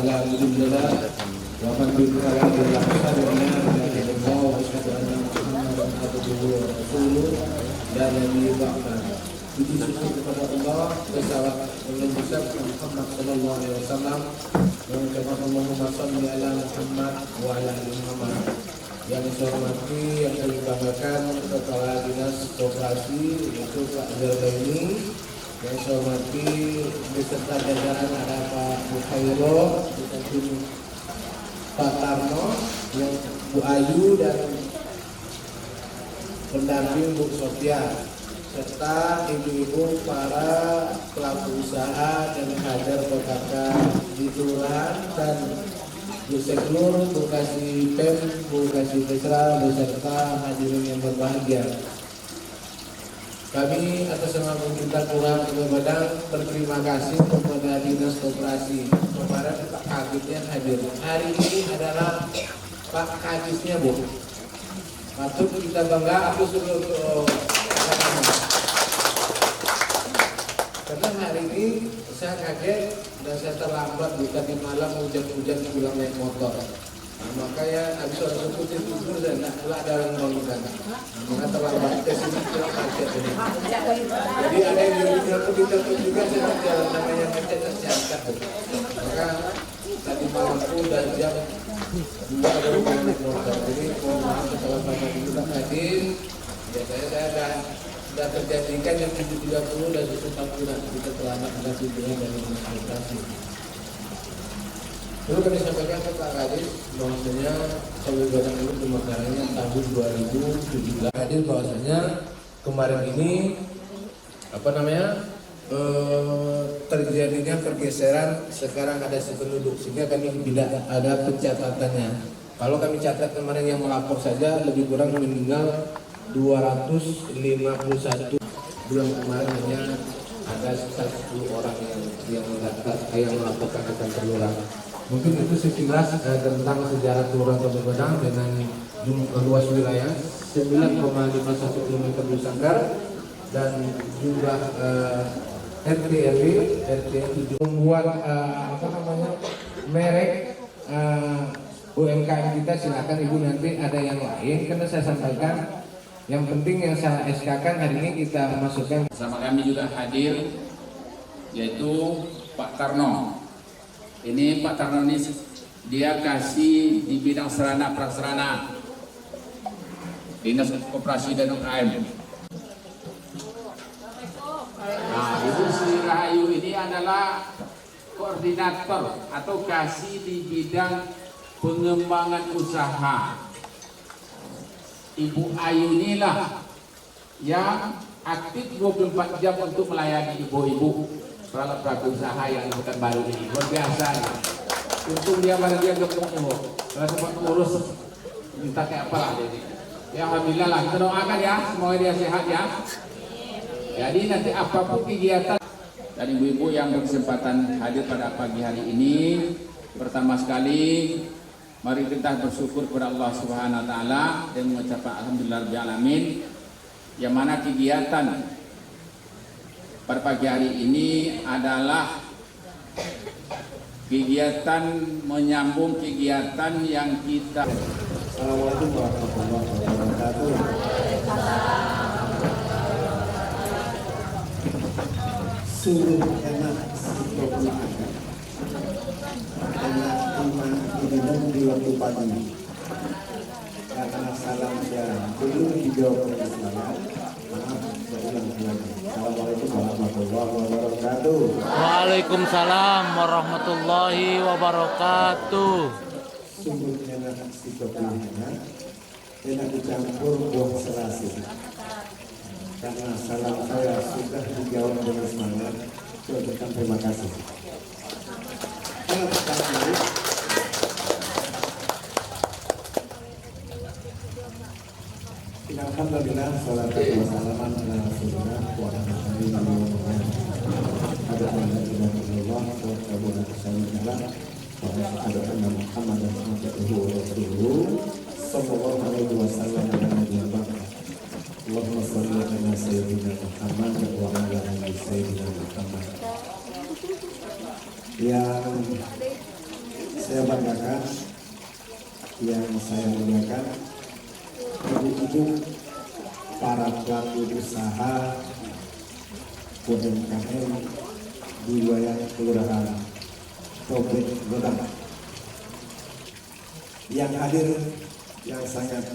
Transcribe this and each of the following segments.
فلا مضل له ومن يضلل فلا هادي له وأشهد أن محمدا عبده ورسوله لا نبي بعده. Puji syukur kepada Allah, bersalawat dan Muhammad sallallahu alaihi wasallam, mengucapkan Allahumma shalli ala Muhammad wa ala ali Muhammad. Yang saya hormati, yang saya banggakan Kepala Dinas Koperasi yaitu Pak Zarbaini. Yang saya hormati beserta jajaran ada Pak Bukhairo, Pak Tarno, yang Bu Ayu dan pendamping Bu Sofia, serta ibu-ibu para pelaku usaha dan kader PKK di kelurahan dan Bu Seknur, Bu Kasih Pem, Bu Kasih Desra, beserta hadirin yang berbahagia. Kami atas nama pemerintah Kelurahan Kebun Badang berterima kasih kepada Dinas Koperasi. Kemarin Pak Kadisnya hadir. Hari ini adalah Pak Kadisnya, Bu. Patut kita bangga. Aku suruh karena hari ini saya kaget dan saya terlambat di tadi malam hujan-hujan pulang naik motor. Nah, makanya habis orang putih tidur dan ada orang bangunkan. Maka terlambat ke sini pulang kaget ini. Jadi ada yang jadinya aku ditelepon juga saya jalan namanya macet saya angkat. Maka tadi malam pun dan jam 2 baru naik motor. Jadi mohon maaf kesalahan kita hadir. Ya saya sudah terjadikan yang 7.30 dan 7.40 kita terlambat kasih dengan dari administrasi. Perlu kami sampaikan ke Pak Kadis bahwasanya Kebun Badang ini pemekarannya tahun 2017. Hadir bahwasanya kemarin ini terjadinya pergeseran, sekarang ada sependuduk sehingga kami tidak ada pencatatannya. Kalau kami catat kemarin yang melapor saja lebih kurang meninggal 251. Bulan kemarin hanya ada 10 orang yang melaporkan akan terlulang. Mungkin itu sekilas tentang sejarah Kelurahan Kebun Badang dengan luas wilayah 9,51 km Sanggar dan jumlah RT 7 membuat merek UMKM kita. Silakan Ibu, nanti ada yang lain karena saya sampaikan. Yang penting yang saya SK-kan hari ini kita masukkan. Bersama kami juga hadir yaitu Pak Tarno. Ini Pak Tarno ini dia kasih di bidang sarana prasarana Dinas Koperasi dan UKM. Nah, Ibu Sri Rahayu ini adalah koordinator atau kasih di bidang pengembangan usaha. Ibu Ayu inilah yang aktif 24 jam untuk melayani ibu-ibu pelaku usaha yang bukan baru ini. Luar biasa. Untung dia malah dia gemuk. Kalau sempat ngurus minta kayak apa lah jadi. Ya alhamdulillah lah, kita doakan ya semoga dia sehat ya. Jadi nanti apapun kegiatan dan ibu-ibu yang berkesempatan hadir pada pagi hari ini, pertama sekali mari kita bersyukur kepada Allah Subhanahu wa taala dan mengucapkan alhamdulillahirabbil alamin. Yang mana kegiatan pada pagi hari ini adalah kegiatan menyambung kegiatan yang kita. Assalamualaikum warahmatullahi wabarakatuh. Sungguh enak enak iman diminum di waktu pagi karena salam saya belum dijawab oleh saya. Maaf saya ulang lagi. Assalamualaikum warahmatullahi wabarakatuh. Waalaikumsalam warahmatullahi wabarakatuh. Sungguh enak si kopinya, enak dicampur buah serasi. Karena salam saya sudah dijawab dengan semangat. Saya ucapkan terima kasih. Alhamdulillah, salatu wassalamu ala rasulillah wa ala alihi wa sahbihi. Ada Allah subhanahu wa ta'ala wa asyhadu anna Muhammadan abduhu wa rasuluhu sallallahu alaihi wasallam wa nabiyana ba'd. Allahumma shalli ala sayyidina Muhammad wa ala ali sayyidina Muhammad. Yang saya banggakan, yang saya muliakan, ibu-ibu para pelaku usaha UMKM di wilayah Kelurahan Tobek Godang yang hadir, yang sangat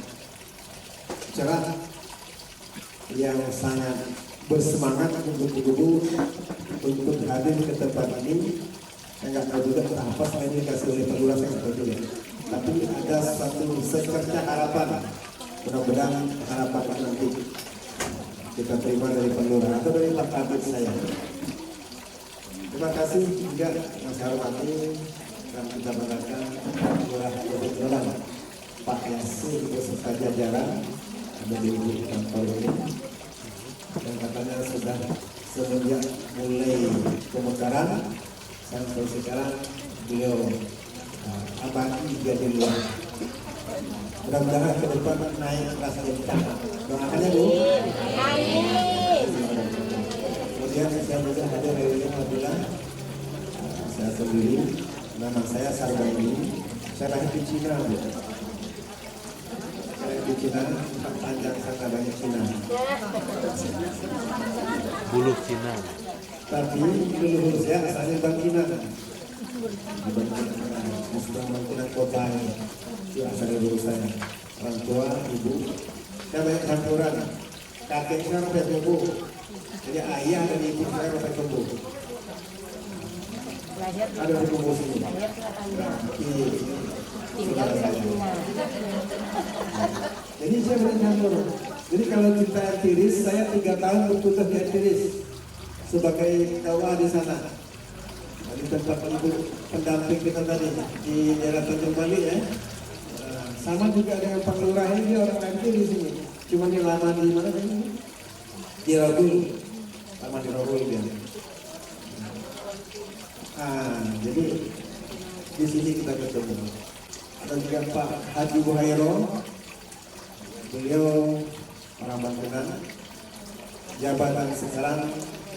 cerah, yang sangat bersemangat untuk hadir ke tempat ini. Saya nggak tahu juga apa selain dikasih oleh Pak Lurah, saya nggak tahu juga. Tapi ada satu secerca harapan, mudah-mudahan harapan itu nanti kita terima dari Pak Lurah atau dari Pak Kabit saya. Terima kasih juga yang saya hormati dan kita banggakan Lurah Tobek Godang Pak Yasin beserta jajaran ada di kantor ini, dan katanya sudah semenjak mulai pemekaran sampai sekarang beliau abadi jadi luar. Mudah-mudahan ke depan naik kelas kencang. Doakannya Bu. Kemudian saya juga hadir hari ini alhamdulillah. Saya sendiri, nama saya Sarbani. Saya lahir di Cina Bu. Di Cina, panjang sangat banyak Cina. Bulu Cina. Tapi leluhur saya asalnya Bangkinang. Bangkinang kota ini. Itu asal leluhur saya. Orang tua, ibu. Saya banyak campuran. Kakek saya sampai tumbuh. Jadi ayah dan ibu saya sampai tumbuh. Ada di tumbuh sini. Tinggal di Cina. Jadi saya banyak campur. Jadi kalau kita tiris, saya 3 tahun bertugas di tiris sebagai dakwah di sana. Di tempat ibu pendamping kita tadi di daerah Tanjung Bali ya. Sama juga dengan Pak Lurah ini, dia orang nanti di sini. Cuma dia lama di mana ini? Di Rogul. Lama di Rogul dia. Jadi di sini kita ketemu. Ada juga Pak Haji Buhairo. Beliau orang Bangkinang. Jabatan sekarang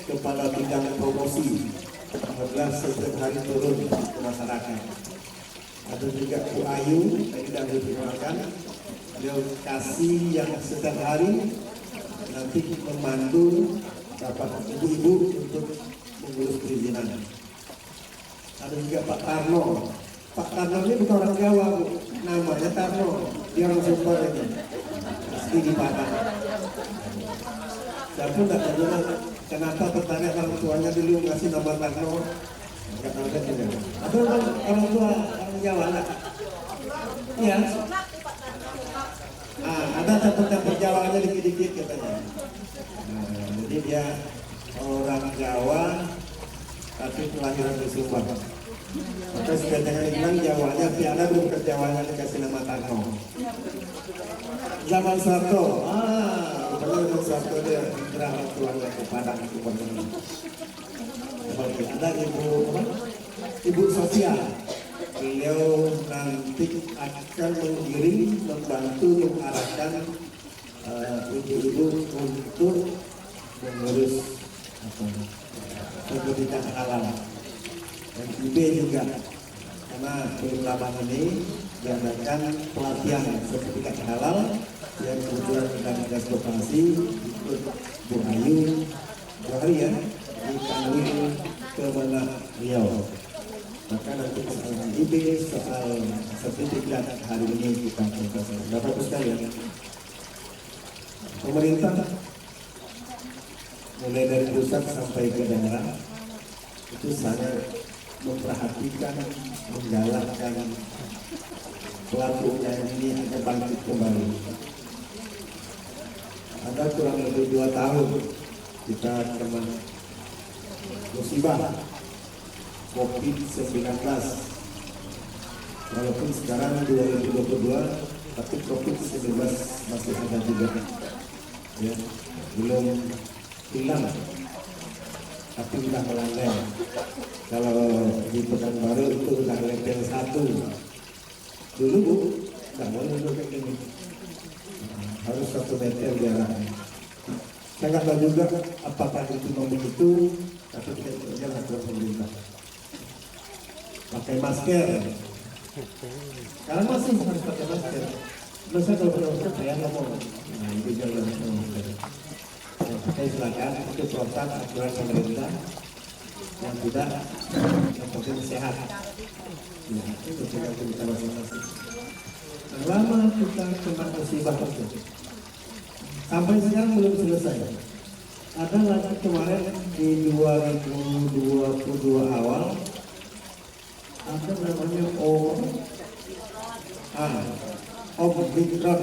Kepala Bidang Promosi, alhamdulillah setiap hari turun ke masyarakat. Ada juga Bu Ayu, saya tidak diperkenalkan, beliau kasih yang setiap hari nanti memandu dapat ibu-ibu untuk mengurus perizinan. Ada juga Pak Tarno. Pak Tarno ini bukan orang Jawa Bu, namanya Tarno, dia orang Sumber ini, asli di Padang. Saya pun tidak tahu kenapa bertanya orang tuanya dulu ngasih nama Tarno. Enggak tahu kan juga. Atau orang tua orang Jawa lah. Iya. Ada campur-campur Jawanya dikit-dikit katanya. Jadi dia orang Jawa tapi kelahiran di Subang. Maka sudah jangan bilang Jawanya, Piala belum ke Jawanya dikasih nama Tarno. Zaman Soeharto, benar Soeharto dia berangkat keluarga ke Padang itu penting. Ada ibu sosial, beliau nanti akan menggiring, membantu, mengarahkan ibu-ibu untuk mengurus pendidikan halal. Dan IB juga, karena belum lama ini diadakan pelatihan sertifikat halal yang kebetulan kita tugas lokasi ikut Bu Ayu, ya, di Kanwil Kemenang Riau. Maka nanti soal IB, soal sertifikat hari ini kita selesai. Bapak Ibu sekalian, pemerintah mulai dari pusat sampai ke daerah itu sangat memperhatikan, menggalakkan pelaku UMKM ini agar bangkit kembali. Ada kurang lebih 2 tahun kita kena musibah COVID-19. Walaupun sekarang 2022, tapi COVID-19 masih ada juga, ya, belum hilang, tapi sudah melandai. Kalau di Pekanbaru itu sudah level 1. Dulu Bu, nggak boleh duduk kayak gini. Harus 1 meter jaraknya. Saya nggak tahu juga apakah itu membegitu, tapi kita kerja lakukan pemerintah. Pakai masker, Kalau masih harus pakai masker, masa kalau pakai masker saya ngomong. Nah itu juga harus pakai masker. Saya silakan itu protap aturan pemerintah yang tidak yang penting sehat. Ya, itu kita masing-masing. Nah, lama kita kena musibah itu. Sampai sekarang belum selesai. Ada lagi kemarin di 2022 awal ada namanya Omikron.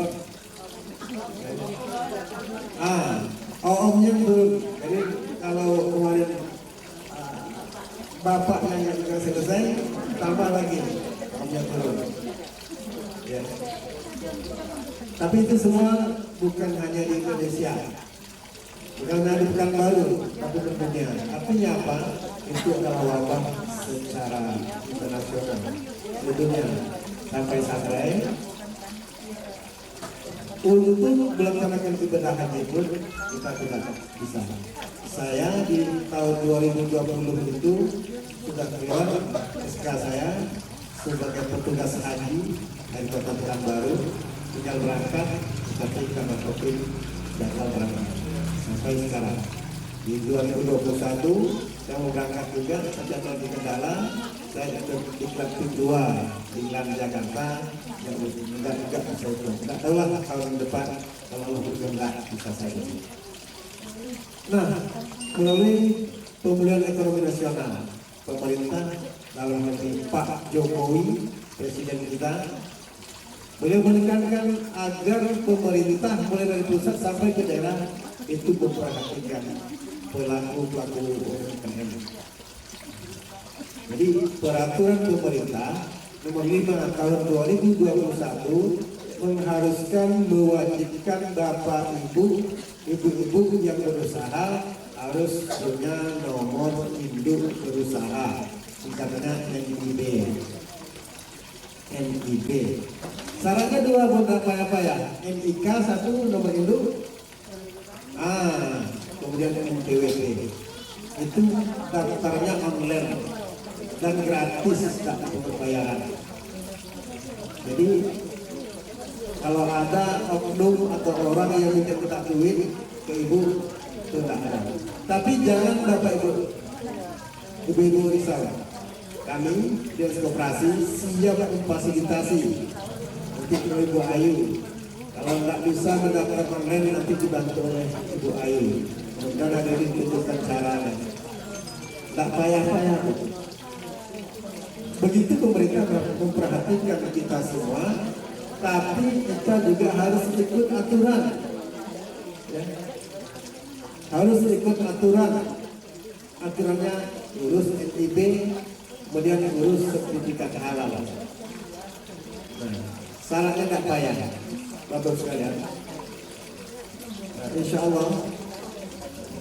Omnya belum. Jadi kalau kemarin bapak yang nggak selesai, tambah lagi omnya belum. Ya. Tapi itu semua bukan hanya di Indonesia. Bukan ada bukan baru, tapi tentunya. Artinya apa? Itu adalah wabah secara internasional. Tentunya sampai untuk melaksanakan ibadah haji pun kita tidak bisa. Saya di tahun 2020 itu sudah keluar SK saya sebagai petugas haji dari Kota Pekanbaru, tinggal berangkat, tapi karena COVID gagal berangkat. Sampai sekarang di 2021 saya mau berangkat juga, terjadi di kendala, saya ikut diklat kedua di Lan Jakarta, yang enggak saya itu, enggak tahu lah tahun depan kalau Allah berkehendak bisa saya. Nah, melalui pemulihan ekonomi nasional, pemerintah dalam negeri Pak Jokowi, Presiden kita, beliau menekankan agar pemerintah mulai dari pusat sampai ke daerah itu memperhatikan pelaku-pelaku UMKM. Jadi peraturan pemerintah nomor 5 tahun 2021 mengharuskan mewajibkan bapak ibu-ibu yang berusaha harus punya nomor induk berusaha, singkatannya NIB. Syaratnya dua, bukan apa ya? NIK satu, nomor induk. Kemudian NPWP itu daftarnya online dan gratis, tak pembayaran. Jadi kalau ada oknum atau orang yang minta duit ke ibu, itu tidak ada. Tapi jangan bapak ibu risau. Kami di koperasi siap memfasilitasi untuk Ibu Ayu. Kalau nggak bisa mendaftar online nanti dibantu oleh Ibu Ayu. Kemudian ada ditunjukkan caranya. Nggak payah-payah. Begitu pemerintah memperhatikan kita semua, tapi kita juga harus ikut aturan. Ya. Harus ikut aturan. Aturannya urus NIB, kemudian urus sertifikat halal. Nah, syaratnya nggak payah. Bapak sekalian, nah, insya Allah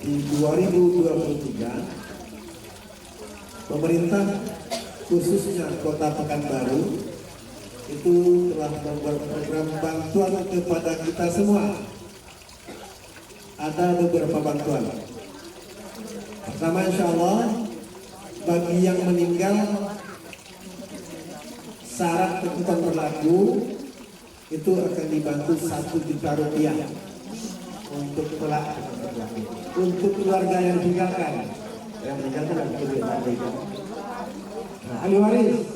di 2023 pemerintah khususnya Kota Pekanbaru itu telah membuat program bantuan kepada kita semua. Ada beberapa bantuan. Pertama, insya Allah bagi yang meninggal syarat ketentuan berlaku itu akan dibantu 1 juta rupiah untuk pelak, untuk keluarga yang ditinggalkan, nah, ahli waris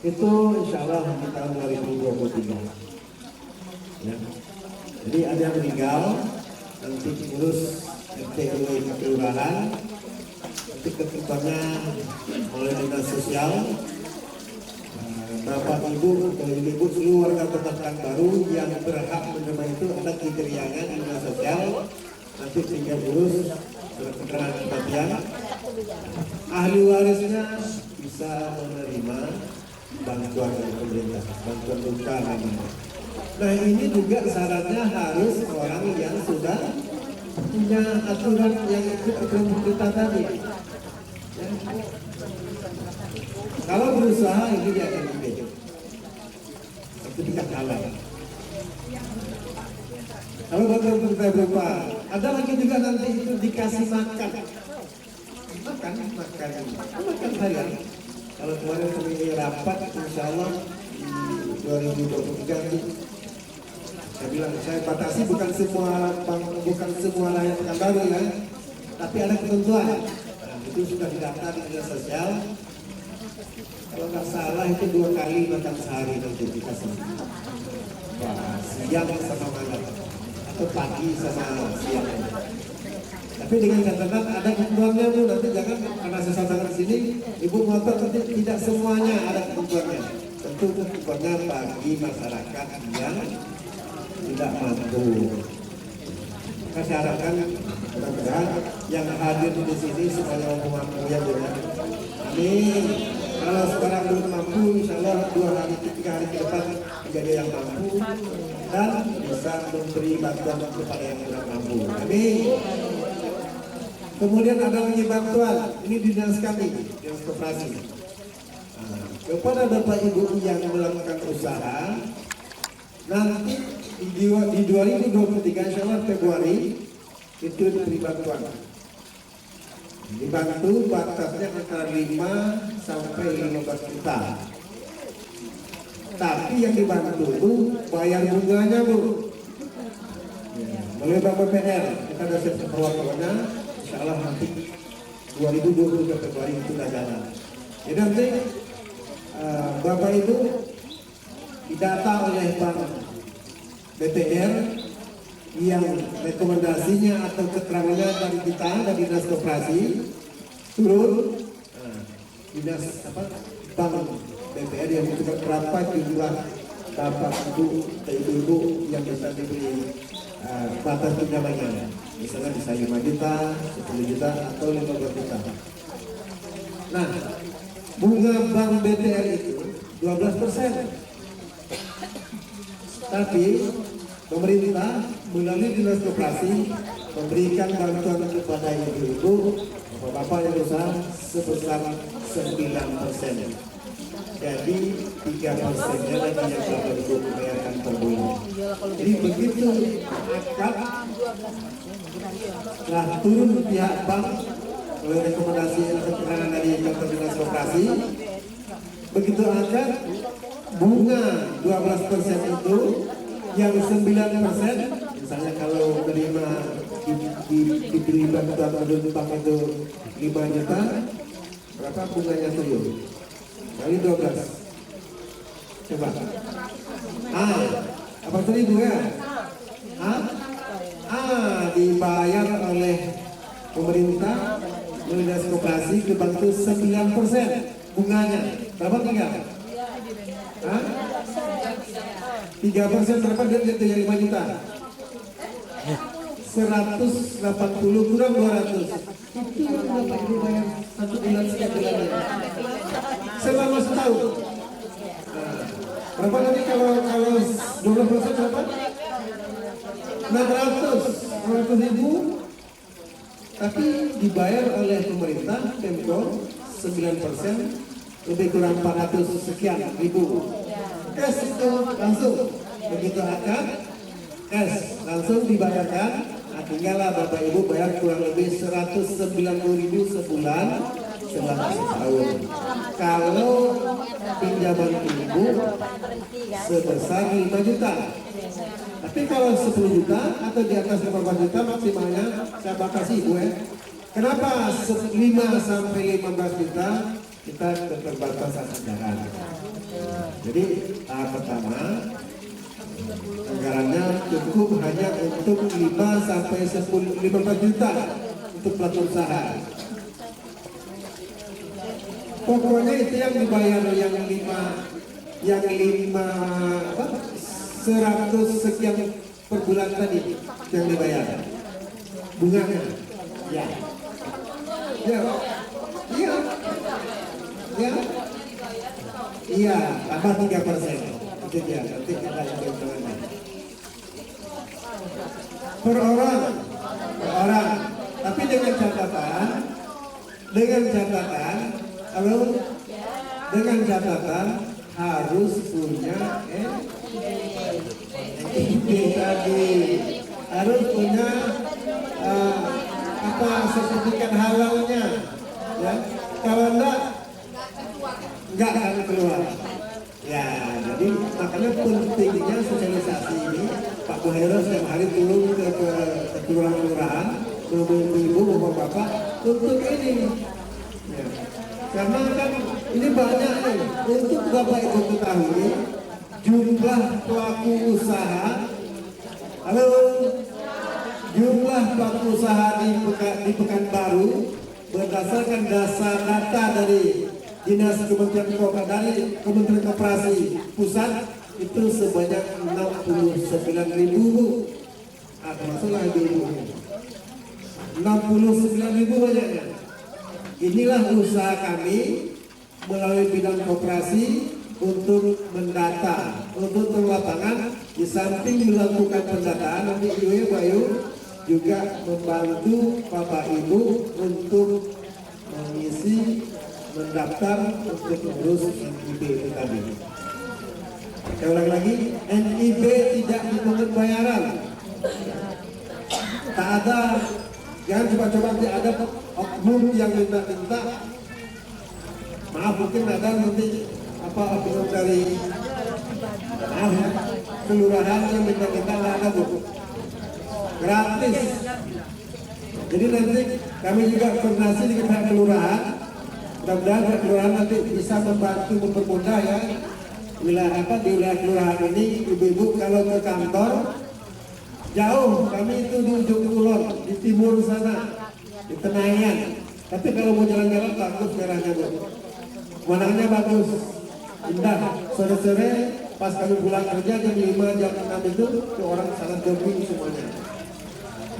itu insya Allah di tahun 2023. Ya. Jadi ada yang meninggal, nanti urus RT RW kelurahan, nanti ketentuannya oleh dinas sosial. Bapak Ibu seluruh warga Kota Pekanbaru yang berhak menerima itu ada kriterianya di dinas sosial, nanti tinggal urus surat keterangan kematian. Ahli warisnya bisa menerima bantuan dari pemerintah, bantuan duka namanya. Nah ini juga syaratnya harus orang yang sudah punya aturan yang ikut aturan kita tadi. Ya. Kalau berusaha ini dia akan lebih sertifikat halal. Kalau bantuan kita berupa, ada lagi juga nanti itu dikasih makan harian. Kalau kemarin kami rapat, insya Allah di 2023 ini, saya bilang saya batasi bukan semua layak baru ya, tapi ada ketentuan. Nah, itu sudah didaftar di dinas sosial. Kalau nggak salah itu 2 kali makan sehari nanti kita siang sama malam atau pagi sama siang. Tapi dengan catatan ada ketentuannya Bu, nanti jangan karena saya sampaikan di sini Ibu ngotot nanti tidak semuanya ada ketentuannya. Tentu ketentuannya bagi masyarakat yang tidak mampu. Maka saya harapkan mudah-mudahan yang hadir di sini semuanya mampu ya Bu ya. Amin. Kalau sekarang belum mampu, insya Allah 2 hari, 3 hari ke depan menjadi yang mampu dan bisa memberi bantuan kepada yang tidak mampu. Amin. Kemudian ada lagi bantuan, ini dinas kami, dinas koperasi. Nah, kepada Bapak Ibu yang melakukan usaha, nanti di 2023 insya Allah Februari itu diberi bantuan. Dibantu batasnya antara 5 sampai 15 juta. Tapi yang dibantu itu bayar bunganya Bu. Melalui Bank BPR kita sudah siap perwakilannya. Insya Allah nanti 2020 Februari itu sudah jalan. Jadi nanti Bapak Ibu didata oleh Bank BPR yang rekomendasinya atau keterangannya dari kita dari dinas koperasi turun dinas Bank BPR yang menentukan berapa jumlah Bapak Ibu yang bisa diberi batas pinjamannya. Misalnya bisa 5 juta, 10 juta, atau 15 juta. Nah, bunga Bank BTR itu 12%. Tapi pemerintah melalui dinas koperasi memberikan bantuan kepada ibu-ibu, bapak-bapak yang berusaha sebesar 9%. Jadi 3%-nya lagi yang Bapak Ibu bayarkan per bulan. Jadi begitu akad telah turun pihak bank oleh rekomendasi atau keterangan dari kantor dinas koperasi, begitu akad bunga 12% itu yang 9%, misalnya kalau menerima diberi bantuan bank itu 5 juta, berapa bunganya tuh? Kali 12. Coba. Apa tadi bunga? Dibayar oleh pemerintah melalui dinas koperasi dibantu 9% bunganya. Berapa tinggal? 3% berapa dia 5 juta? 180 kurang 200. Itu yang Bapak Ibu bayar 1 bulan setiap bulannya. Selama setahun. Berapa nanti kalau 12% berapa? 600 ribu. Tapi dibayar oleh pemerintah Pemko 9%, lebih kurang 400 sekian ribu. Cash itu langsung begitu akad, cash langsung dibayarkan. Tinggallah Bapak Ibu bayar kurang lebih 190.000 sebulan selama setahun. Kalau pinjaman Ibu sebesar 5 juta. Tapi kalau 10 juta atau di atas 15 juta maksimalnya saya batasi Ibu ya. Kenapa 5 sampai 15 juta kita keterbatasan anggaran. Jadi tahap pertama anggarannya cukup hanya untuk 5 sampai 15 juta untuk pelaku usaha. Pokoknya itu yang dibayar yang 100 sekian per bulan tadi yang dibayar bunganya. Iya, tambah 3%. Itu dia, nanti kita hitung-hitungannya. Per orang. Tapi dengan catatan, harus punya harus punya sertifikat halalnya, ya. Kalau enggak nggak akan keluar. Ya, jadi makanya pentingnya sosialisasi ini. Pak Bohero setiap hari turun ke kelurahan-kelurahan, menemui ibu, bapak-bapak untuk ini. Ya. Karena kan ini banyak nih, untuk bapak ibu ketahui jumlah pelaku usaha, halo, jumlah pelaku usaha di Pekanbaru berdasarkan data dari Dinas Kementerian Koperasi Pusat itu sebanyak 69.000. Masalah ibu. 69.000 banyaknya. Inilah usaha kami melalui bidang koperasi untuk mendata, untuk turun lapangan. Di samping melakukan pendataan, nanti Ibu Bayu juga membantu Bapak Ibu untuk mengisi, mendaftar untuk mengurus NIB itu tadi. Saya ulang lagi, NIB tidak dipungut bayaran. Tak ada, jangan coba-coba tidak ada oknum yang minta-minta. Maaf, mungkin ada nanti apa oknum dari maaf ya, kelurahan yang minta-minta, nggak ada bu. Gratis. Jadi nanti kami juga koordinasi dengan pihak kelurahan. Mudah-mudahan pihak kelurahan nanti bisa membantu mempermudah ya. Di wilayah kelurahan ini ibu-ibu kalau ke kantor jauh, kami itu di ujung kulon, di timur sana, di Tenayan. Tapi kalau mau jalan-jalan bagus daerahnya bu. Pemandangannya bagus, indah. Sore-sore pas kami pulang kerja jam 5, jam 6 itu orang sangat jogging semuanya.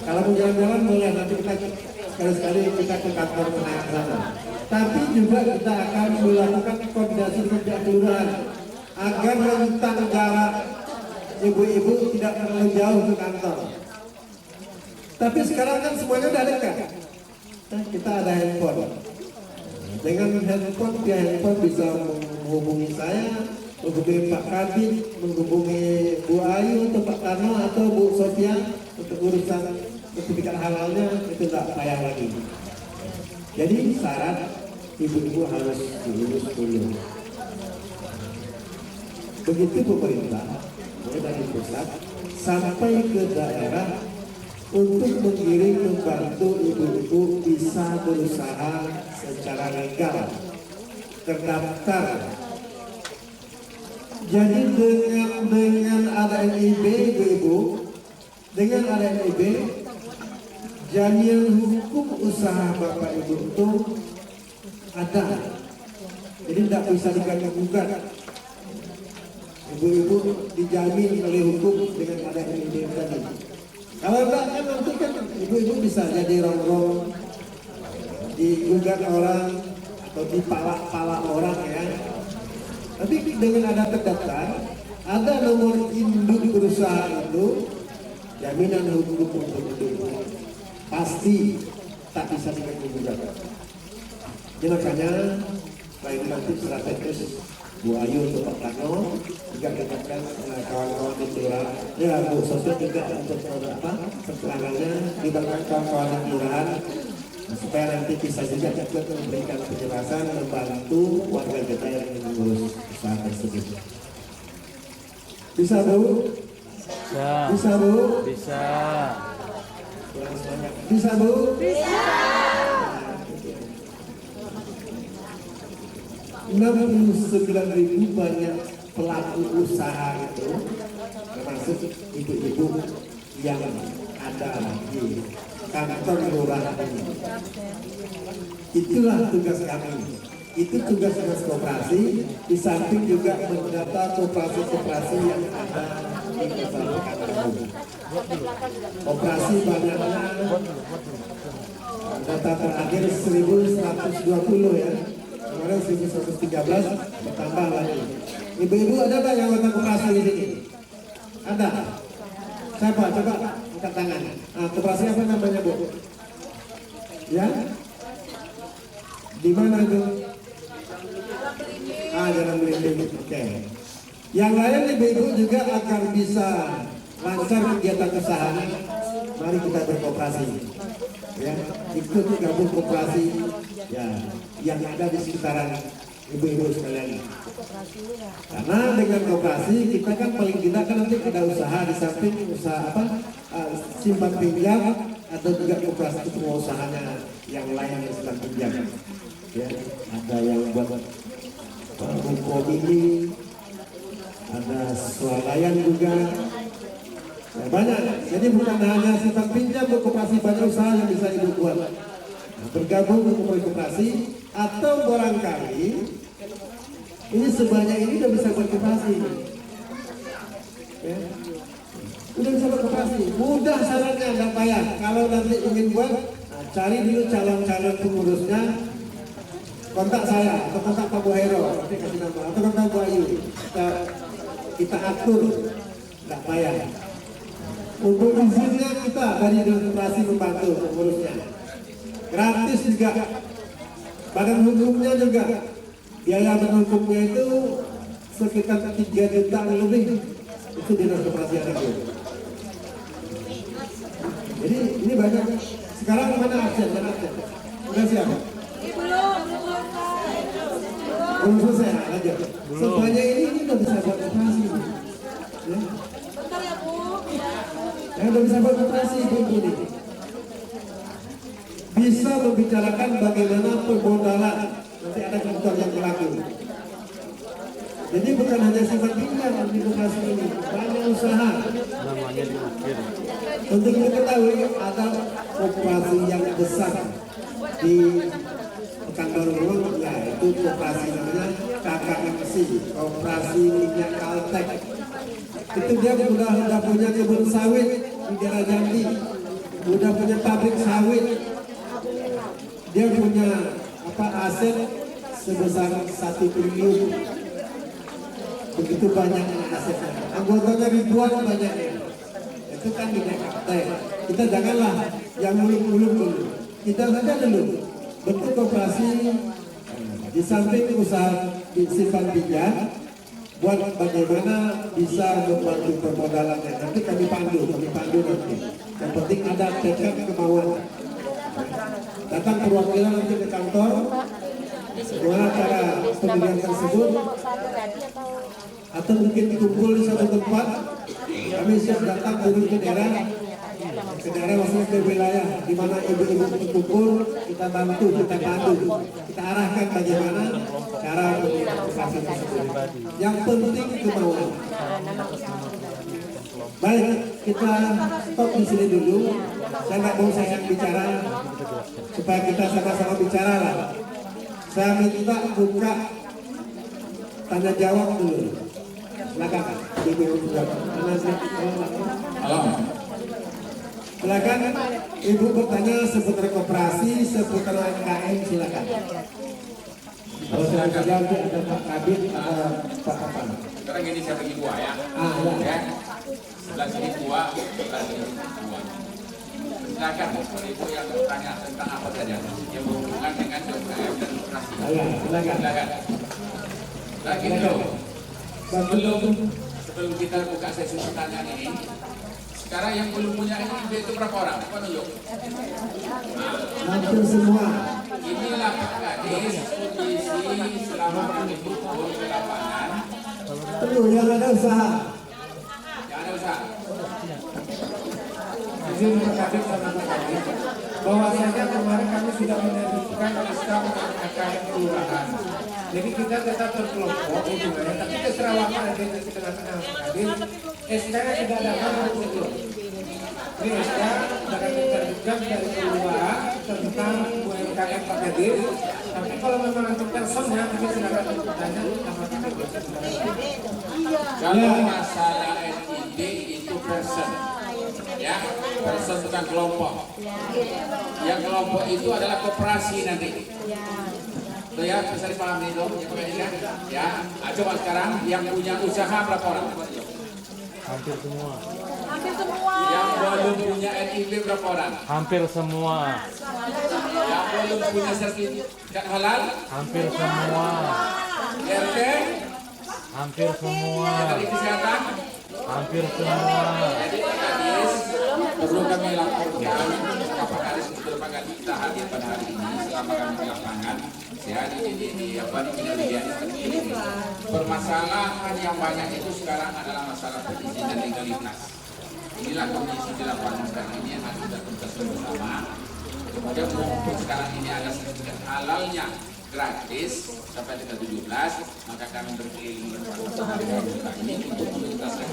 Kalau mau jalan-jalan boleh, nanti kita sekali-sekali kita ke kantor Tenayan sana. Tapi juga kita akan melakukan koordinasi dengan pihak kelurahan agar rentang jarak ibu-ibu tidak terlalu jauh ke kantor. Tapi sekarang kan semuanya udah dekat. Kita ada handphone. Dengan handphone, pihak handphone bisa menghubungi saya, menghubungi Pak Kadin, menghubungi Bu Ayu atau Pak Tano atau Bu Sofia untuk urusan sertifikat halalnya, itu tidak payah lagi. Jadi syarat ibu-ibu harus lulus dulu. Begitu pemerintah mulai dari pusat sampai ke daerah untuk mengiring membantu ibu-ibu bisa berusaha secara legal, terdaftar. Jadi dengan ada NIB ibu-ibu, dengan ada NIB, jaminan hukum usaha bapak ibu itu ada. Jadi tidak bisa diganggu-gugat. Ibu-ibu dijamin oleh hukum dengan ada NIB tadi. Kalau enggak kan nanti kan ibu-ibu bisa jadi rongrong, digugat orang atau dipalak-palak orang ya. Tapi dengan ada terdaftar, ada nomor induk perusahaan itu, jaminan hukum untuk ibu pasti tak bisa diganggu-gugat. Jadi makanya selain nanti strategis Bu Ayu untuk Pak Tano juga dikatakan kawan-kawan di kelurahan, ya Bu Sofia juga untuk keterangannya dibangun kawan-kawan di kelurahan supaya nanti bisa juga ikut memberikan penjelasan, membantu warga kita yang ingin mengurus usaha tersebut. Bisa Bu? Bisa. Bisa Bu? Bisa. Bisa Bu? Bisa. 69.000 banyak pelaku usaha itu, termasuk ibu-ibu yang ada di kantor kelurahan ini. Itulah tugas kami. Itu tugas-tugas koperasi, di samping juga mendata koperasi-koperasi yang ada di Pasar Pekanbaru. Koperasi banyaknya, data terakhir 1.120 ya. Kemarin 1113 bertambah lagi. Ibu-ibu ada nggak yang anggota koperasi di sini? Ada. Siapa? Coba angkat tangan. Nah, koperasi apa namanya Bu? Ya? Di mana itu? Jalan Belimbing. Oke. Yang lain ibu-ibu juga agar bisa lancar kegiatan usahanya, mari kita berkoperasi. Ya, ikut gabung koperasi ya yang ada di sekitaran ibu-ibu sekalian. Karena dengan koperasi kita kan paling tidak kan nanti ada usaha di samping usaha simpan pinjam atau juga koperasi itu usahanya yang lain yang sedang pinjam. Ya, ada yang buat buku mini, ada swalayan juga. Ya, banyak. Jadi bukan hanya simpan pinjam koperasi, banyak usaha yang bisa ibu buat. Nah, bergabung dengan koperasi atau barangkali ini sebanyak ini udah bisa berkoperasi. Ya. Udah bisa berkoperasi. Mudah syaratnya, nggak payah. Kalau nanti ingin buat, nah, cari dulu calon-calon pengurusnya. Kontak saya atau kontak Pak Bu Hero, nanti kasih nama, atau kontak Bu Ayu. Kita atur, nggak payah. Untuk izinnya kita dari koperasi membantu pengurusnya. Gratis juga. Badan hukumnya juga. Biaya hukumnya itu sekitar 3 juta lebih. Itu dinas koperasi ada. Jadi ini banyak. Sekarang mana aksen? Udah siap? Belum selesai aja. Semuanya ini udah bisa buat koperasi. Ya. Bentar ya Bu. Ya udah bisa buat koperasi ibu ini. Bisa membicarakan bagaimana permodalan. Nanti ada kantor yang berlaku. Jadi bukan hanya simpan pinjam di koperasi ini, banyak usaha. Namanya diukir. Untuk diketahui ada koperasi yang besar di kantor rumah, yaitu koperasi namanya KKMC, Koperasi Minyak Kaltek. Itu dia udah punya kebun sawit di daerah Jambi, udah punya pabrik sawit. Dia punya aset sebesar 1 triliun. Begitu banyak asetnya. Anggotanya ribuan banyaknya. Itu kan minyak kaltek. Kita janganlah yang muluk-muluk dulu. Kita saja dulu bentuk koperasi di samping usaha simpan pinjam, buat bagaimana bisa membantu permodalannya. Nanti kami pandu nanti. Yang penting ada tekad kemauan. Datang perwakilan nanti ke kantor. Bagaimana cara pembelian tersebut? Atau mungkin dikumpul di satu tempat. Kami siap datang turun ke daerah maksudnya ke wilayah di mana ibu-ibu berkumpul, kita bantu, kita pandu, kita arahkan bagaimana cara pembelian koperasi tersebut. Yang penting kemauan. Baik, kita stop di sini dulu. Saya nggak mau saya bicara supaya kita sama-sama bicara lah. Saya minta buka tanya jawab dulu. Silakan, ibu juga. Halo. Silakan, ibu bertanya seputar koperasi, seputar UMKM, silakan. Kalau silakan nanti ada Pak Kabit, ada Pak apa? Sekarang ini saya bagi buah ya. Ya. Sebelah sini buah, sebelah sini buah. Silakan ibu yang bertanya tentang apa saja yang berhubungan dengan UMKM dan koperasi. Silakan. Lagi dulu. Sebelum kita buka sesi pertanyaan ini, sekarang yang belum punya ini itu berapa orang? Apa nunjuk? Hampir semua. Inilah Pak Kadis, kondisi selama kami turun ke lapangan. Perlu yang ada usaha. Jangan ada usaha. Izin berkait sama kami bahwasanya kemarin kami sudah menerbitkan SK UMKM kelurahan. Jadi kita tetap berkelompok hubungannya, tapi terserah Bapak nanti kita lakukan hadir. SK-nya tidak ada harus sebelum. Ini SK akan diterbitkan dari kelurahan tentang UMKM Pak Kadir. Tapi kalau memang untuk personnya, nanti silakan bertanya sama Pak Kadir. Kalau masalah NID itu person, ya, person bukan kelompok. Yang kelompok itu adalah koperasi nanti. Itu ya, bisa dipahami itu, ya. Coba sekarang yang punya usaha berapa orang? Hampir semua. Hampir semua. Yang belum punya NIB berapa orang? Hampir semua. Yang belum punya sertifikat halal? Hampir semua. RT? Hampir semua. Dari kesehatan? Hampir semua. Jadi Pak Kadis perlu kami laporkan Pak Kadis itu kesepakatan kita hadir pada hari ini selama kami di lapangan ya di apa di penelitian ini. Permasalahan yang banyak itu sekarang adalah masalah perizinan legalitas. Inilah kondisi di lapangan sekarang ini yang harus kita tuntaskan bersama. Kemudian mumpung sekarang ini ada sertifikat halalnya gratis sampai tanggal 17, maka kami berkeliling bersama dengan ini untuk menuntaskan.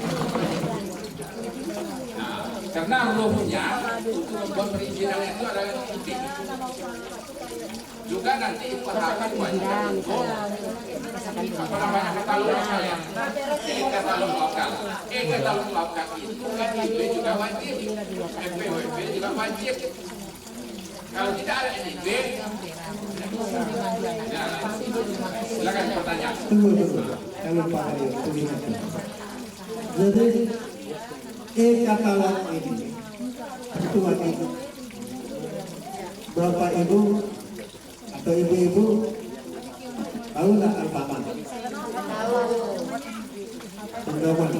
Nah, karena rohnya untuk membuat perizinan itu adalah penting. Juga nanti usahakan kewajiban untuk apa namanya katalog lokal yang katalog lokal. Katalog lokal itu NIB juga wajib, MPWP juga wajib. Kalau tidak ada NIB, silakan pertanyaan. Tunggu. Kalau Pak Aryo, ingat. Jadi, katalog ini itu wajib. Bapak Ibu atau ibu-ibu tahu nggak Alfamart? Pengawan.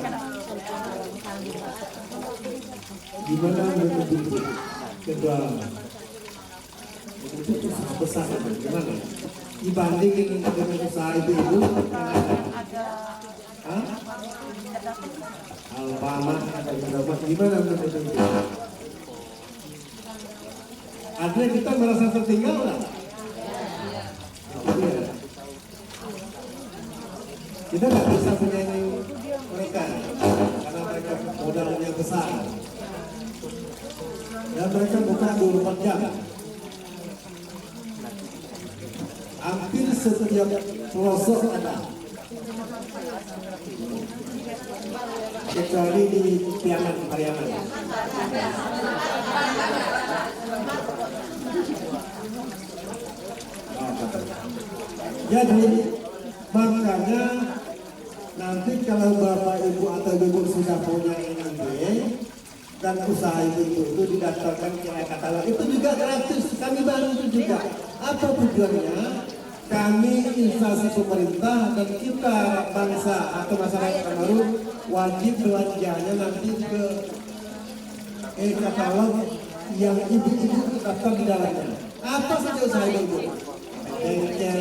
Gimana menurut kedua itu usaha besar gimana? Dibandingin dengan usaha ibu-ibu Alfamart atau pengawan gimana menurut itu? Artinya kita merasa tertinggal lah. Kita nggak bisa menyaingi mereka karena mereka modalnya besar dan mereka buka 24 jam. Hampir setiap pelosok ada, kecuali di Pariaman. Jadi makanya nanti kalau Bapak Ibu atau Ibu sudah punya NIB dan usaha itu didaftarkan ke katalog itu juga gratis, kami bantu juga. Apa tujuannya? Kami instansi pemerintah dan kita bangsa atau masyarakat baru wajib belanjanya nanti ke katalog yang ibu-ibu daftar di dalamnya. Apa saja usaha ibu? Bengkel,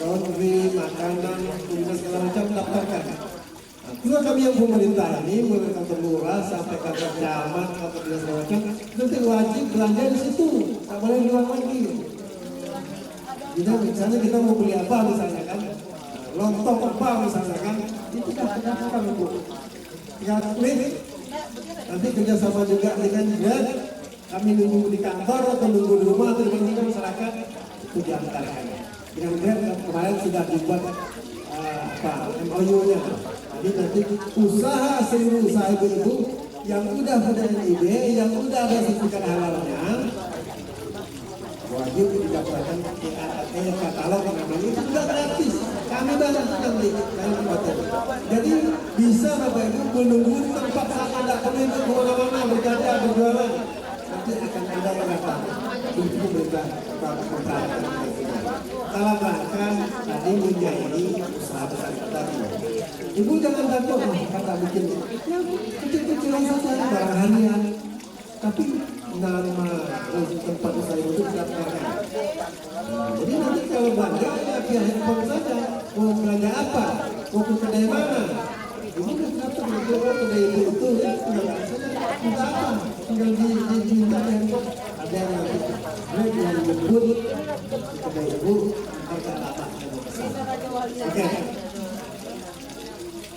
laundry, makanan, kuliner segala macam daftarkan. Juga kami yang pemerintah ini mulai kantor lurah sampai kantor camat, kantor dinas segala macam, nanti wajib belanja di situ, tak boleh di luar lagi. Jadi misalnya kita mau beli apa misalnya kan, lontong apa misalnya kan, itu daftarkan ibu. Tinggal klik, nanti kerjasama juga dengan Grab, kami nunggu di kantor atau nunggu di rumah atau di mana masyarakat itu diantarkan. Dengan Grab kemarin sudah dibuat MOU-nya. Jadi nanti seluruh usaha ibu-ibu yang udah punya NIB, yang udah ada sertifikat halalnya, wajib didaftarkan ke katalog namanya itu sudah gratis. Kami bantu nanti kami membuatnya. Jadi bisa Bapak Ibu menunggu di tempat saat Anda perlu untuk kemana-mana berjalan berjualan. Nanti akan ada yang datang. Itu berita dalam rangka tadi menjadi usaha besar tadi. Ibu jangan takut kata bikin kecil-kecilan saja barang harian, tapi nama tempat usaha itu didaftarkan. Jadi nanti kalau belanja ya via handphone saja, mau belanja apa, mau ke kedai mana, ibu kan daftar ke kedai itu ya tinggal saja minta apa, tinggal di handphone ada yang nanti mereka yang menyebut kedai ibu harga apa. Oke.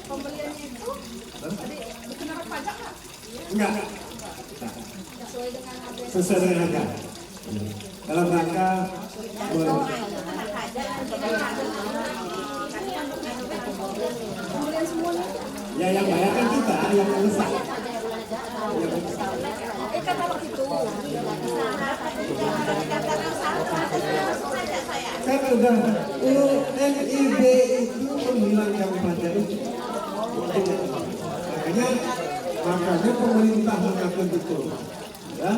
Pembelian itu dikenakan pajak nggak? Enggak. Sesuai dengan harga. Dalam rangka ya yang bayarkan kita, yang memesan. Katalog itu. Kan udah NIB itu menghilangkan pajak itu. Makanya pemerintah mengatur betul. Ya.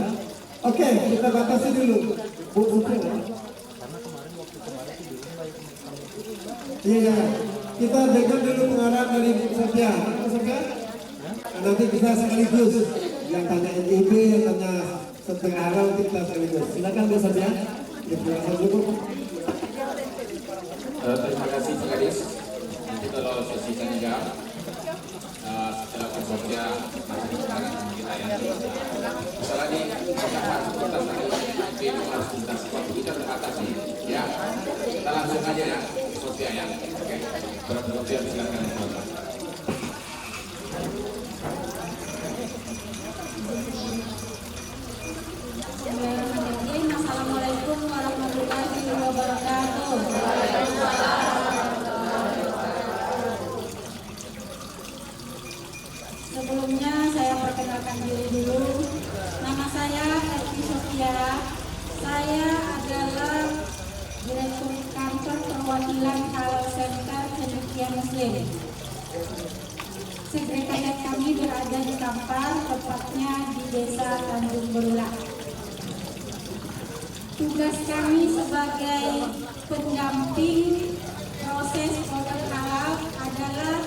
Oke, kita batasi dulu. Bu. Iya, kita dengar dulu pengarahan dari Bu Sofia. Bu Sofia, nanti kita sekaligus yang tanya NIB, yang tanya setengah round kita sekaligus. Silakan Bu Sofia. Dipersilakan dulu. Terima kasih Pak Kadis. Nanti kalau sesi tanya setelah Pak Sofia masih di sekarang kita yang masalah ini kita harus tuntas tadi itu harus tuntas kita terbatas nih ya. Kita langsung aja ya Sofia ya. Oke. Berapa Sofia silakan. Assalamualaikum warahmatullahi wabarakatuh. Sebelumnya saya perkenalkan diri dulu. Nama saya Eti Sofia. Saya adalah Direktur Kantor Perwakilan Halal Center Cendekia Muslim. Sekretariat kami berada di Kampar, tepatnya di Desa Tanjung Berulang. Tugas kami sebagai pendamping proses produk halal adalah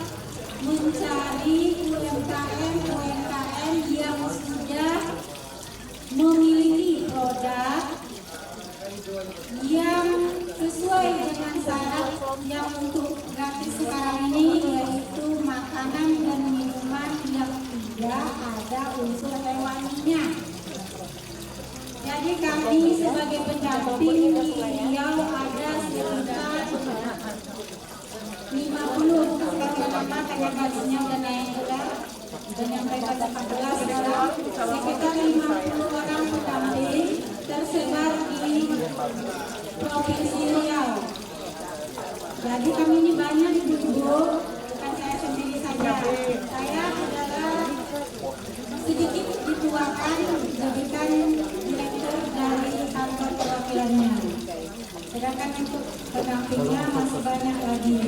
mencari UMKM yang sudah memiliki produk yang sesuai dengan syarat yang untuk gratis sekarang ini, yaitu makanan dan minuman yang tidak ada unsur hewaninya. Jadi kami sebagai pendamping beliau ada sekitar 50 karena gajinya udah naik dan sampai ke 14 sekarang sekitar 50 orang pendamping tersebar di Provinsi Riau. Jadi kami ini banyak ibu-ibu, bukan saya sendiri saja. Saya adalah sedikit dituakan dijadikan direktur dari kantor perwakilannya. Sedangkan untuk pendampingnya masih banyak lagi.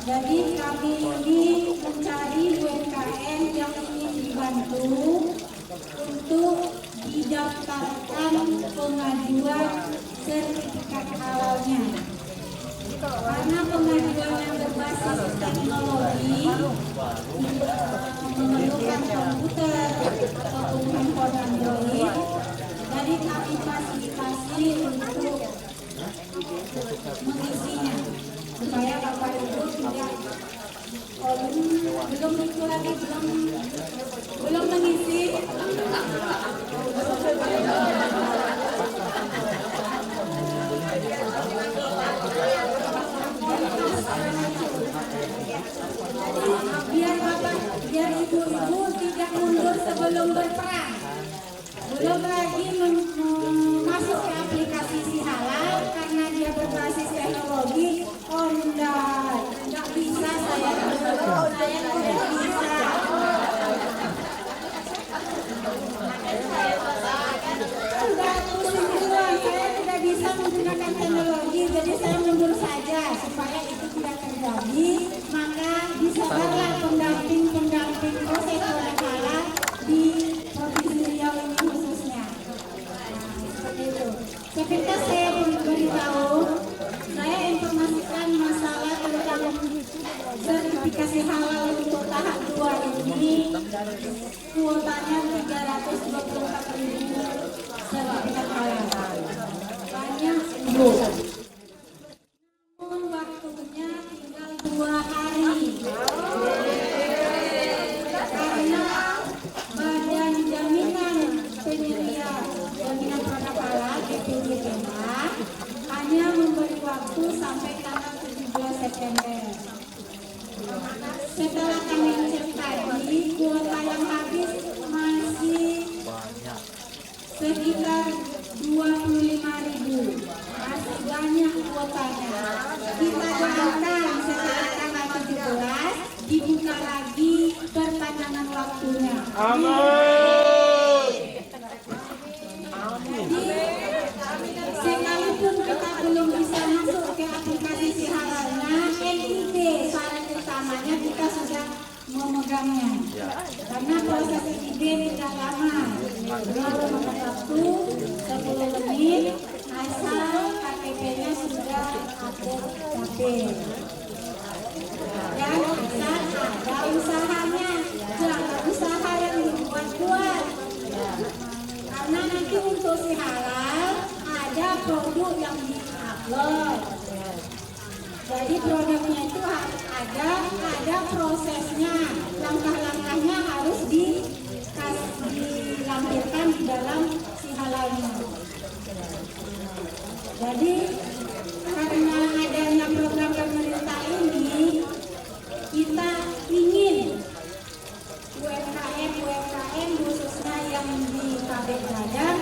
Jadi kami ini mencari UMKM yang ingin dibantu untuk didaftarkan pengajuan sertifikat halalnya. Karena pengajuan yang berbasis teknologi memerlukan komputer ataupun handphone Android, jadi kami fasilitasi untuk mengisinya supaya Bapak Ibu tidak belum itu lagi belum mengisi. Biar ibu-ibu tidak mundur sebelum berperang. Belum lagi masuk ke aplikasi si halal karena dia berbasis teknologi. Oh enggak bisa saya tidak bisa. Sudah pusing duluan, saya tidak bisa menggunakan teknologi, jadi saya mundur saja supaya itu tidak terjadi. Maka disebarlah pendamping proses produk halal di Provinsi Riau ini khususnya. Seperti itu. Ketika saya beritahu, saya informasikan masalah tentang sertifikasi halal untuk tahap 2 ini, kuotanya 324.000 sertifikat halal. Banyak ibu. Namun waktunya tinggal 2 hari. Karena Badan Jaminan Penyedia Jaminan Produk Halal BPJPH hanya memberi waktu sampai tanggal 17 September. Setelah kami cek tadi, kuota yang habis masih sekitar 25.000. Masih banyak kuotanya. Kita doakan setelah tanggal 17 dibuka lagi perpanjangan waktunya. Sekalipun kita belum bisa masuk ke aplikasi si halalnya, NID syarat utamanya kita sudah memegangnya. Karena proses NID tidak lama, baru makan waktu 10 menit, asal KTP-nya sudah update. Dan asal ada usahanya, jangan usaha yang dibuat-buat. Karena nanti institusi halal ada produk yang di-upload. Jadi produknya itu harus ada prosesnya, langkah-langkahnya harus dilampirkan di dalam si halalnya. Jadi karena adanya program pemerintah ini, kita ingin UMKM khususnya yang di pabrik dadar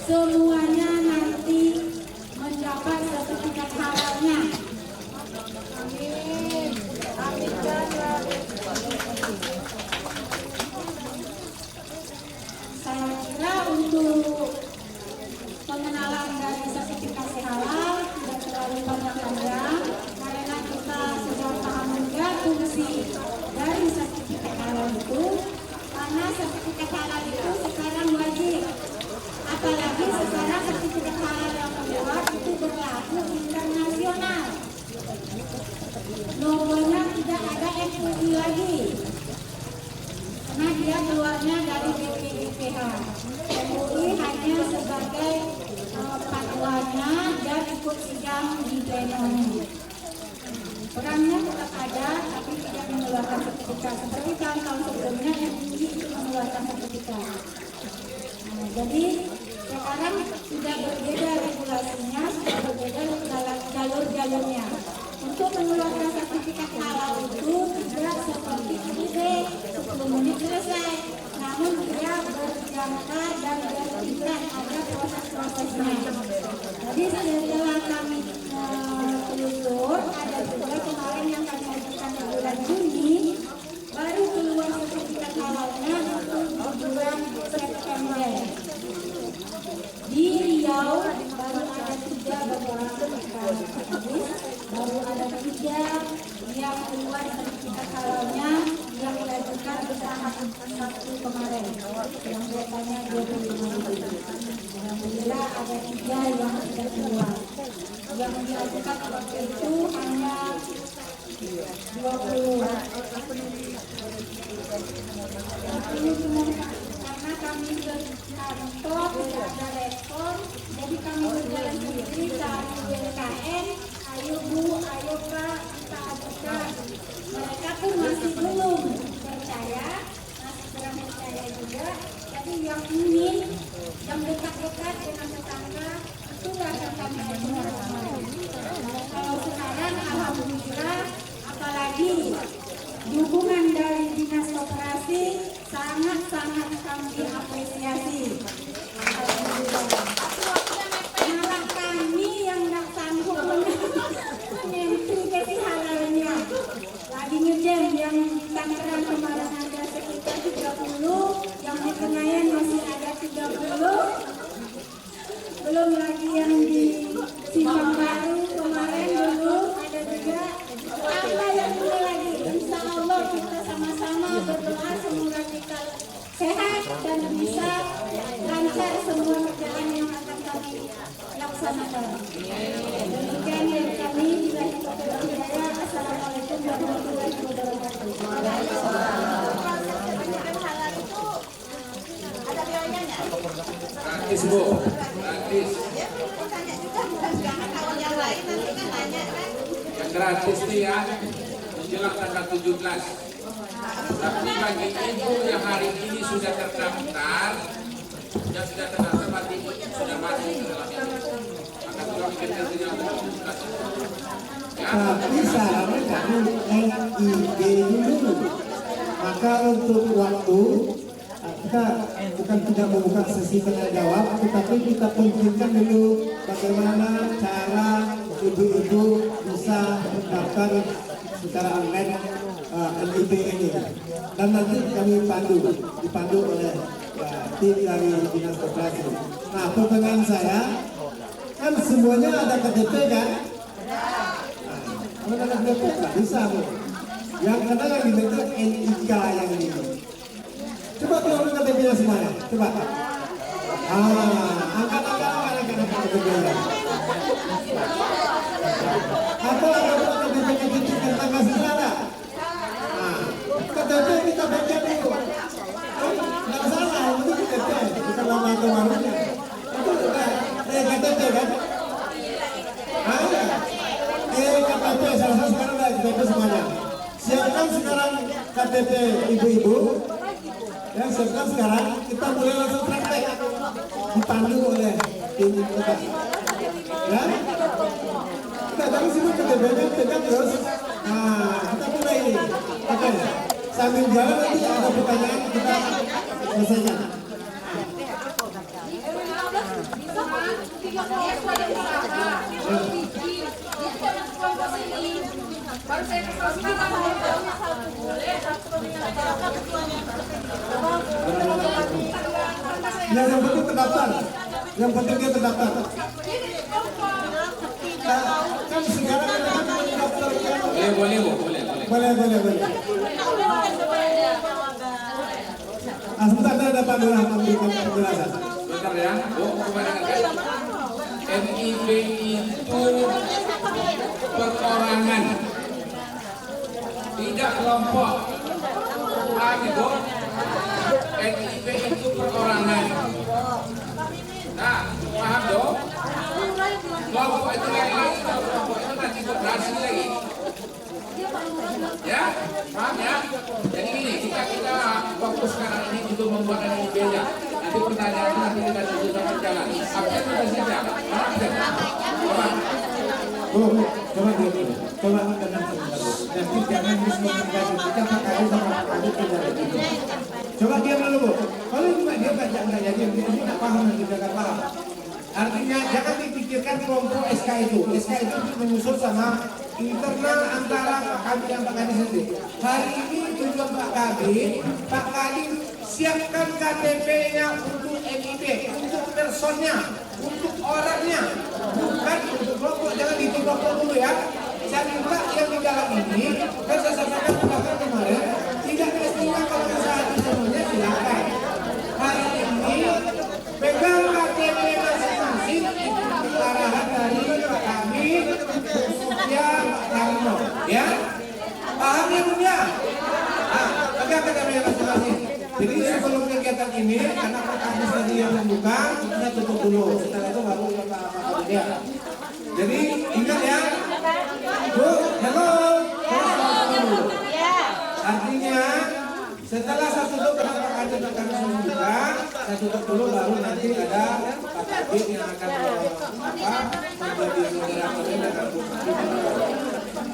semuanya nanti mendapat sertifikat halalnya. Amin. Amin. Saya kira untuk pengenalan dari sertifikasi halal tidak terlalu panjang karena kita sudah paham juga fungsi dari sertifikat halal itu, karena sertifikat halal itu sekarang wajib, apalagi sekarang sertifikat halal yang keluar itu berlaku internasional. Logonya tidak ada MUI lagi karena dia keluarnya dari BPIPH. MUI hanya sebagai fatwanya dan ikut sidang di plenonya. Perannya tetap ada, tapi tidak mengeluarkan sertifikat. Seperti tahun-tahun sebelumnya MUI itu mengeluarkan sertifikat. Nah, jadi sekarang sudah berbeda regulasinya, sudah berbeda dalam jalur-jalurnya. Untuk mengeluarkan sertifikat halal itu tidak seperti ini 10 menit selesai. Namun dia berjangka dan bertingkat, ada proses-prosesnya. Jadi setelah kami telusur, ada juga kemarin yang kami ajukan di bulan Juni, baru keluar sertifikat halalnya untuk bulan September. Di Riau baru ada 3 beberapa baru ada 3 yang keluar sertifikat halalnya yang diajukan bersama Sabtu kemarin yang biasanya 25.000. Alhamdulillah ada 3 yang sudah keluar. Yang diajukan waktu itu hanya 20 karena kami berkantor tidak ada respon, jadi kami berjalan sendiri cari UMKM, ayo Bu, ayo Pak, kita ajukan. Mereka pun masih belum percaya, masih kurang percaya juga. Jadi yang ingin, yang dekat-dekat dengan tetangga, itulah yang kami ajukan. Kalau sekarang alhamdulillah, apalagi dukungan dari Dinas Koperasi sangat-sangat kami apresiasi. Alhamdulillah. Malah kami yang nggak sanggup menyentuh halalnya. Lagi ngedem yang di Tangerang kemarin ada sekitar 30, yang di Kenayan masih ada 30. Belum lagi yang di Simpang Baru kemarin dulu ada juga. Apa yang ini lagi? Insya Allah kita sama-sama berdoa semoga kita sehat dan bisa lancar semua kerjaan yang akan kami laksanakan. Demikian dari kami. Assalamualaikum warahmatullahi wabarakatuh. Ada biayanya nggak? Gratis Bu, gratis. Yang gratis nih ya, menjelang tanggal 17. Tapi bagi ibu yang hari ini sudah terdaftar, yang sudah terdaftar berarti sudah masuk ke dalam ini. Akan sudah bikin dengan 17. Ya. Tapi sarannya kami NIB dulu. Maka untuk waktu kita bukan tidak membuka sesi tanya jawab, tetapi kita tunjukkan dulu bagaimana cara ibu-ibu bisa mendaftar secara online NIB ini. Dan nanti kami dipandu oleh tim dari Dinas Koperasi. Nah, pertanyaan saya, kan semuanya ada KTP kan? Kalau ada KTP nggak bisa Bu. Yang ada yang diminta NIK yang ini. Coba keluar KTP-nya semuanya, coba. Angkat KTP-nya. Atau ada KTP-nya di tetangga sebelah. KTP kita baca dulu. Nggak salah, itu KTP, bukan nama warungnya. ibu-ibu. Dan sekarang kita mulai langsung praktek. Dipandu oleh tim kita. Ya, kita dari sini ke TB-nya tegak terus. Nah, kita mulai ini. Oke, sambil jalan nanti ada pertanyaan kita selesaikan. Yang penting terdaftar. Yang penting dia terdaftar. Kan sekarang kita terdaftar. Boleh. Boleh. Sebentar saya dapat dulu memberikan penjelasan. Bentar ya, MIB itu perorangan, tidak kelompok. Gitu. MIB itu perorangan. Nah, paham dong? Kelompok itu lagi, kelompok itu nanti koperasi lagi. Ya, paham ya? Jadi gini, kita fokus sekarang ini untuk membuat MIB-nya. Nanti pertanyaan nanti kita sama jalan. Absen sudah siap? Absen. Coba dulu. Coba tenang sebentar. Nanti jangan disemangatkan kita pakai sama aduk tidak begitu. Coba diam dulu, Bu. Kalau cuma dia enggak jadi dia tidak paham dan tidak akan paham. Artinya jangan dipikirkan kelompok SK itu. SK itu menyusul sama internal antara Pak Kadin dan Pak Kadin sendiri. Hari ini tujuan Pak Kadin siapkan KTP-nya untuk MIB, untuk personnya, untuk orangnya, bukan untuk kelompok. Jangan itu kelompok dulu ya. Saya minta yang di dalam ini, kan saya sampaikan bahkan kemarin, tidak mestinya kalau saat semuanya silakan. Hari ini pegang KTP masing-masing, ikuti arahan dari Pak Kadin, ya Karno, ya. Paham ya Bunda? Nah, pegang KTP masing-masing. Jadi sebelum kegiatan ini, karena Pak Kadin tadi yang membuka, kita tutup dulu. Setelah itu baru Pak Kadin. Jadi ingat ya, Bu, halo. Artinya setelah saya tutup karena Pak Kadin akan membuka, saya tutup dulu baru nanti ada Pak Kadin yang akan menjadi moderator dan akan.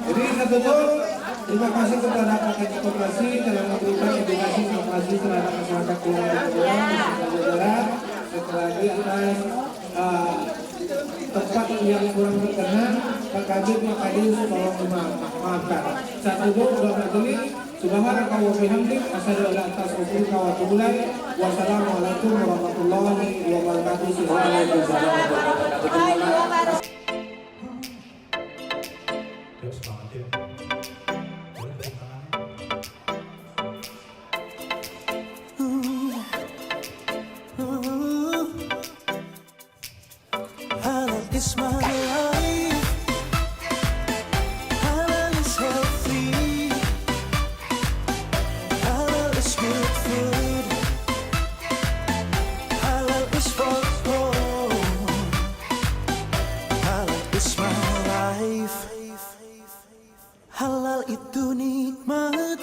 Jadi saya tutup. Terima kasih kepada Pak Kadin Koperasi telah memberikan edukasi inovasi terhadap masyarakat Jawa. Sekali lagi atas tempat yang kurang berkenan, Pak Kadin tolong memaafkan. Satu doa majelis. Subhanallah wa bihamdihi asyhadu an la ilaha illa anta astaghfiruka. Wassalamualaikum warahmatullahi wabarakatuh. It's my life. Halal is healthy. Halal is good food. Halal is for all. Halal is my life. Halal itu nikmat.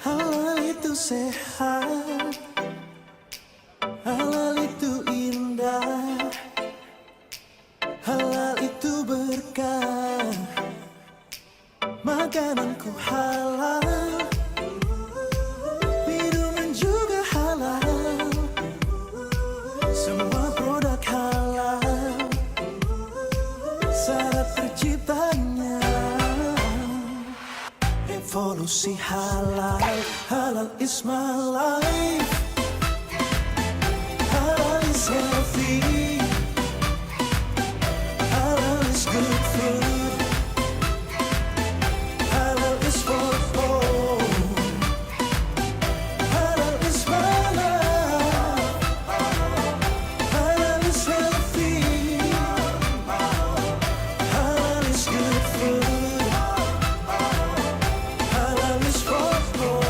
Halal itu sehat. Halal itu indah. Halal itu berkah. Makananku halal, minuman juga halal. Semua produk halal, syarat terciptanya evolusi halal. Halal is my life. Halal is healthy. Good food. Halal is for all. Halal is my life. Halal is healthy. Halal is good food. Halal is for all.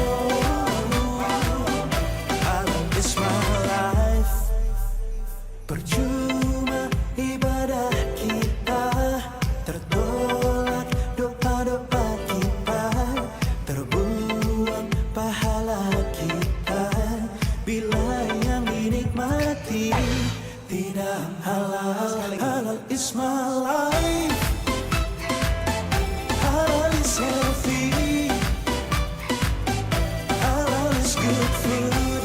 is my life. Halal is healthy. Halal is good food.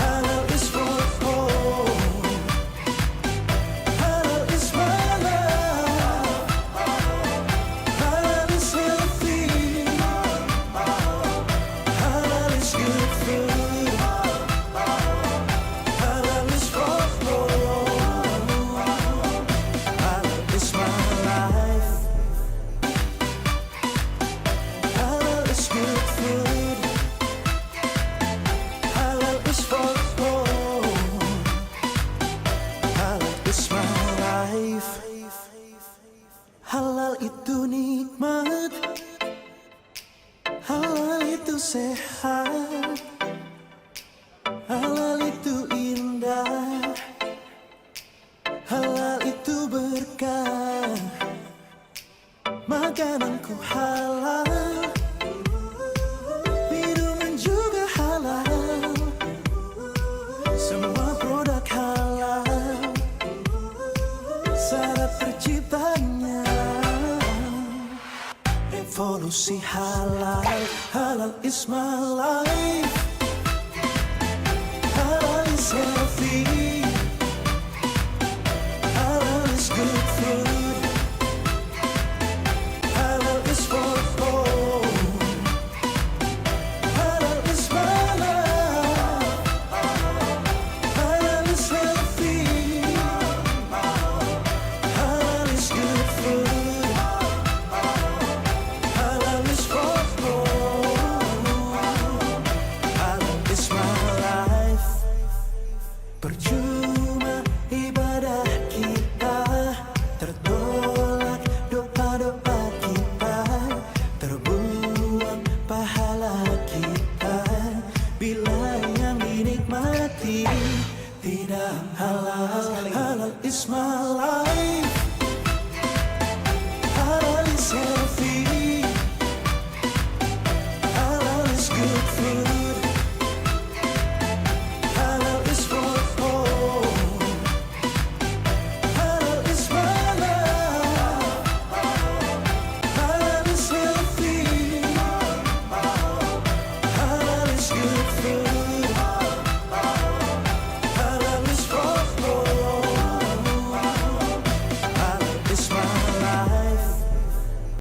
Halal is for all. Halal is my love. Halal is healthy. Halal is good food. Halal is for all. Halal is my life. Halal is good food. Halal is for all. Halal is my life. Halal itu nikmat. Halal itu sehat. Halal itu indah. Halal itu berkah. Makananku halal. Minuman juga halal. Semua produk halal. Syarat terciptanya revolusi halal. Halal is my life. Halal is healthy. Halal is good food. Halal is for all. Halal is my love. Halal is healthy. Halal is good food. Halal is for all. Halal is my life. Percuma ibadah kita, tertolak doa-doa kita, terbuang pahala kita, bila yang dinikmati tidak halal. Halal is my